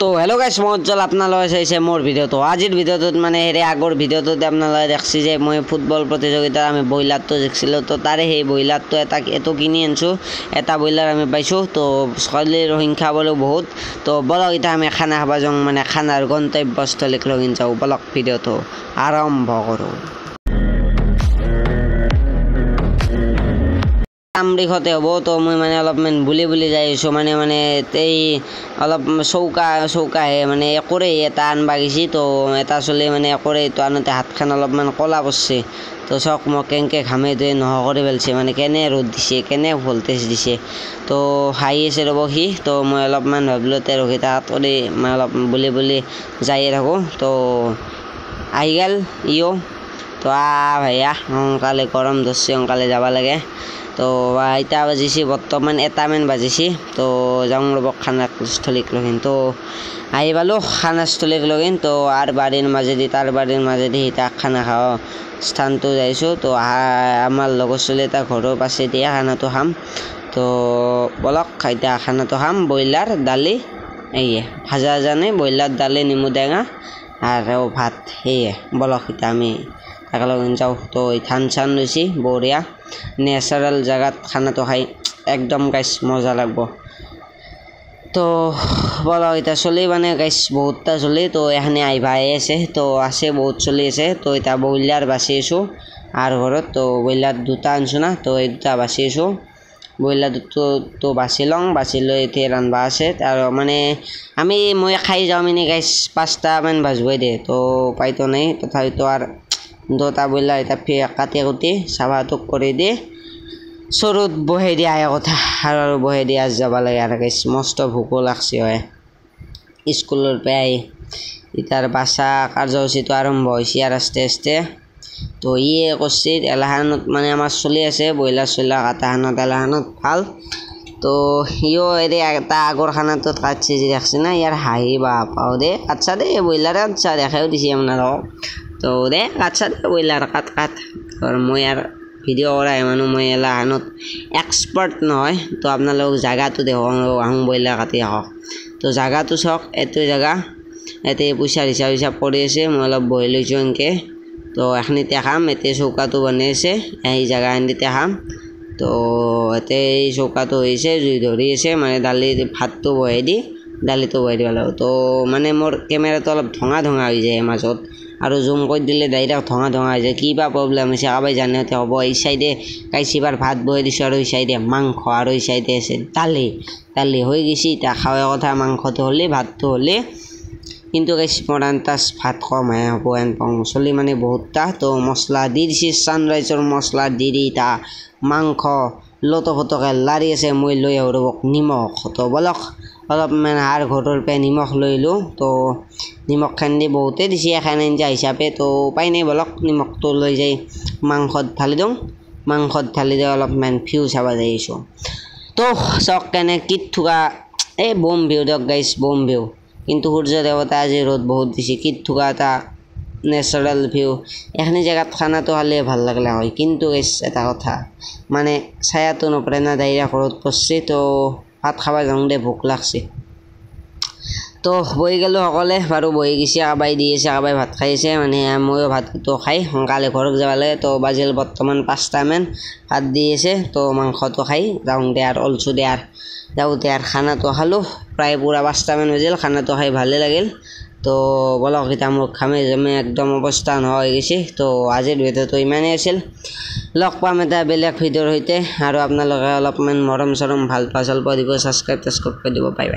তো হেল্ল' গাইছ মই উজ্জ্বল আপোনালোকে চাইছে মোৰ ভিডিঅ'টো আজিৰ ভিডিঅ'টোত মানে হেৰি আগৰ ভিডিঅ'টোত আপোনালোকে দেখছি যে মই ফুটবল প্ৰতিযোগিতাত আমি ব্ৰইলাৰটো জিকিছিলোঁ তো তাৰে সেই ব্ৰইলাৰটো এইটো কিনি আনিছোঁ এটা ব্ৰইলাৰ আমি পাইছোঁ তো ছোৱালীৰ সংখ্যা বোলো বহুত তো বলক এতিয়া আমি খানা খাব যাওঁ মানে খানাৰ গন্তব্যস্থলীক লৈ যাওঁ বলক ভিডিঅ'টো আৰম্ভ কৰোঁ আমৰিখতে হ'ব তো মই মানে অলপমান বুলি যাই আছোঁ মানে এই অলপ চৌকাহে মানে একোৰে এটা আনবা গৈছি তো এটা চলি মানে একোৰে এইটো আনোতে হাতখন অলপমান ক'লা পৰছে তো চাওক মই কেনেকৈ ঘামে ধুই নোহোৱা কৰি পেলাইছে মানে কেনে ৰ'দ দিছে কেনে ভল্টেজ দিছে তো হাঁহি আছে ৰ'ব সি তো মই অলপমান ভাবিলোঁ তে ৰখি তাত কৰি মই অলপ বুলি যায়ে থাকোঁ তো আহি গ'ল ইও তো ভাইয়া সোনকালে গৰম ধৰছে সোনকালে যাব লাগে তো এতিয়া বাজিছে বৰ্তমান এটামান বাজিছে তো যাওঁ ৰ'ব খানাস্থলীক লগিন তো আহি পালোঁ খানাস্থলীক লগিন তো আৰু বাৰীৰ মাজেদি তাৰ বাৰীৰ মাজেদি এতিয়া খানা খাওঁ স্থানটো যাইছোঁ তো আমাৰ লগৰ ছোৱালী এটা ঘৰৰ পাছে দিয়ে খানাটো খাম তো বলক এতিয়া খানাটো খাম ব্ৰইলাৰ দালি এইয়ে ভাজা জানে ব্ৰইলাৰ দালি নেমু টেঙা আৰু ভাত সেয়ে বলক এতিয়া আমি একেলগে যাওঁ তো ধান চান লৈছি বঢ়িয়া নেচাৰেল জেগাত খানাটো খাই একদম গাইছ মজা লাগব তো বলক এতিয়া চলি মানে গাইছ বহুতটা চলি তো এখানে আহিবাই আছে তো আছে বহুত চলি আছে তো এতিয়া ব্ৰইলাৰ বাচি আছোঁ আৰু ঘৰত তো ব্ৰইলাৰ দুটা আনিছোঁ না তো এই দুটা বাচি আছোঁ ব্ৰইলাৰ তো বাচি লওঁ বাচি লৈ এতিয়া ৰান্ধবা আছে আৰু মানে মই খাই যাওঁ মানে গাইছ 5টামান বাজবই দে তো উপায়তো নাই তথাপিতো আৰু দুটা ব্ৰইলাৰ এতিয়া কাটি কুটি চাফাটোক কৰি দি চৰুত বহাই দিয়া কথা আৰু বহাই দিয়া যাব লাগে আৰু গাইছ মস্ত ভোকো লাগছে হয় স্কুলৰ পৰা আহি ইতাৰ বাছা কাৰ্যসূচীটো আৰম্ভ হৈছে আৰু আস্তে আস্তে তো ইয়ে কৰিছে এলাহানত মানে আমাৰ চলি আছে ব্ৰইলাৰ চইলাৰ কাটাখানত এলাহানত ভাল তো সিও এৰি এটা আগৰ খানাটোত কাটছে যে দেখছে না ইয়াৰ হাঁহি বাপাও দে কাটছা দে ব্ৰইলাৰে কাটছা দেখাও দিছে আপোনালোকক তো দে কাটছা দে ব্ৰইলাৰ কাট আৰু মই আৰু ভিডিঅ' কৰা মানুহ মই এলাহানত এক্সপাৰ্ট নহয় তো আপোনালোকক জাগাটো দেখুৱাওঁ আহোঁ ব্ৰইলাৰ কাটি আহক তো জাগাটো চাওক এইটো জাগা ইয়াতে পইচাৰ হিচাপ কৰি আছে মই অলপ বহি লৈছোঁ এনেকৈ তো এখিনিতে খাম এতিয়া চৌকাটো বনাই আছে এই জাগাখিনিতে খাম তো ইয়াতে এই চৌকাটো হৈছে জুই ধৰি আছে মানে দালি ভাতটো বহাই দি দালিটো বহাই দিব লাগিব তো মানে মোৰ কেমেৰাটো অলপ ধঙা হৈ যায় মাজত আৰু জুম কৰি দিলে ডাইৰেক্ট ধঙা হৈ যায় কিবা প্ৰব্লেম হৈছে কাবাই জানিতে হ'ব এই চাইডে কাইচিবাৰ ভাত বহাই দিছোঁ আৰু এই চাইডে মাংস আৰু এই চাইডে আছে দালি হৈ গৈছে এতিয়া খাৱাৰ কথা মাংসটো হ'লে ভাতটো হ'লে কিন্তু গাইছ মোৰ আন্তাজ ভাত কম হে হ'ব এন পাওঁ চলি মানে বহুতটা তো মছলা দি দিছে ছানৰাইজৰ মছলা দি তা মাংস লতফতকে লাৰি আছে মই লৈ আহোঁ ৰ'বক নিমখ তো বলক অলপমান ঘৰৰ পৰা নিমখ লৈ লওঁ তো নিমখখন দি বহুতেই দিছে এখন আঞ্জা হিচাপে তো উপায় নাই বলক নিমখটো লৈ যাই মাংসত ঢালি দিওঁ মাংসত ঢালি দি অলপমান ভিউ চাব যাই আছোঁ তো চাওক কেনে কিট থকা এই বম ভিউ দিয়ক গাইছ বম ভিউ কিন্তু সূৰ্য দেৱতা আজি ৰ'দ বহুত দিছে কিট থকা এটা নেচাৰেল ভিউ এইখিনি জেগাত খানাটো খালে ভাল লাগিলে হয় কিন্তু গাইছ এটা কথা মানে ছায়াটো নপৰে না ডাইৰেক্ট ৰ'দ পৰছে তো ভাত খাব যাওঁ দে ভোক লাগছে তো বহি গ'লোঁ সকলে বাৰু বহি গৈছে কাবাই দি আছে কাবাই ভাত খাইছে মানে ময়ো ভাতটো খাই সোনকালে ঘৰত যাব লাগে তো বাজিল বৰ্তমান 5টামান ভাত দি আছে তো মাংসটো খাই যাওঁ দে আৰু অলছো দে আৰু যাওঁতে আৰু খানাটো খালোঁ প্ৰায় পুৰা 5টামান বাজিল খানাটো খাই ভালেই লাগিল তো বলক এতিয়া মোৰ ঘামে জামে একদম অৱস্থা নোহোৱা হৈ গৈছে তো আজিৰ ভিডিঅ'টো ইমানেই আছিল লগ পাম এটা বেলেগ ভিডিঅ'ৰ সৈতে আৰু আপোনালোকে অলপমান মৰম চৰম ভাল পাচল দিব ছাবস্ক্ৰাইব কৰি দিব বাই